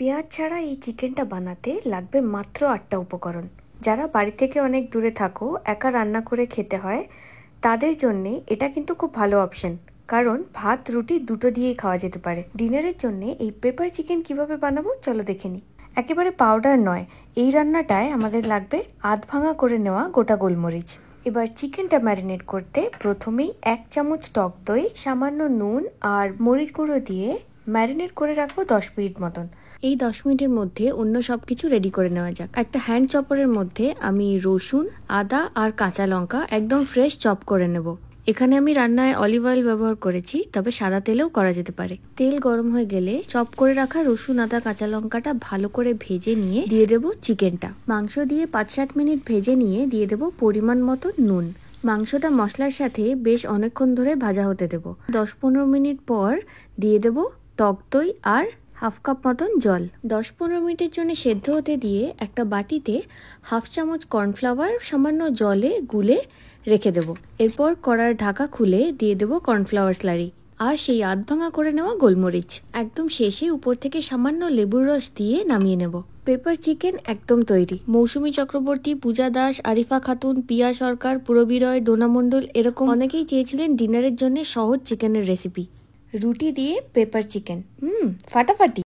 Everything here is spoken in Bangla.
পেঁয়াজ ছাড়া এই চিকেনটা বানাতে লাগবে মাত্র ৮টা উপকরণ। যারা বাড়ি থেকে অনেক দূরে থাকো, একা রান্না করে খেতে হয়, তাদের জন্যে এটা কিন্তু খুব ভালো অপশন। কারণ ভাত রুটি দুটো দিয়েই খাওয়া যেতে পারে। ডিনারের জন্য এই পেপার চিকেন কিভাবে বানাবো চলো দেখে নিই। একেবারে পাউডার নয়, এই রান্নাটায় আমাদের লাগবে আধ ভাঙা করে নেওয়া গোটা গোলমরিচ। এবার চিকেনটা ম্যারিনেট করতে প্রথমেই 1 চামচ টক দই, সামান্য নুন আর মরিচ গুঁড়ো দিয়ে ম্যারিনেট করে রাখবো 10 মিনিট মতন। এই 10 মিনিটের মধ্যে অন্য সব কিছু রেডি করে নেওয়া যাক। একটা হ্যান্ড চপারের মধ্যে আমি রসুন, আদা আর কাঁচা লঙ্কা একদম ফ্রেশ চপ করে নেব। এখানে আমি রান্নায় অলিভ অয়েল ব্যবহার করেছি, তবে সাদা তেলেও করা যেতে পারে। তেল গরম হয়ে গেলে চপ করে রাখা রসুন, আদা, কাঁচা লঙ্কাটা ভালো করে ভেজে নিয়ে দিয়ে দেবো চিকেনটা। মাংস দিয়ে 5-7 মিনিট ভেজে নিয়ে দিয়ে দেবো পরিমাণ মতো নুন। মাংসটা মশলার সাথে বেশ অনেকক্ষণ ধরে ভাজা হতে দেবো। 10-15 মিনিট পর দিয়ে দেবো টক দই আর হাফ কাপ মতন জল। 10-15 মিনিটের জন্য সেদ্ধ হতে দিয়ে একটা বাটিতে হাফ চামচ কর্নফ্লাওয়ার সামান্য জলে গুলে রেখে দেবো। এরপর কড়ার ঢাকা খুলে দিয়ে দেবো কর্নফ্লাওয়ার স্লারি আর সেই আধ ভাঙা করে নেওয়া গোলমরিচ। একদম শেষে উপর থেকে সামান্য লেবুর রস দিয়ে নামিয়ে নেব। পেপার চিকেন একদম তৈরি। মৌসুমী চক্রবর্তী, পূজা দাস, আরিফা খাতুন, পিয়া সরকার, পুরবী রয়, ডোনা মণ্ডল এরকম অনেকেই চেয়েছিলেন ডিনারের জন্য সহজ চিকেনের রেসিপি। রুটি দিয়ে পেপার চিকেন, ফাটাফাটি।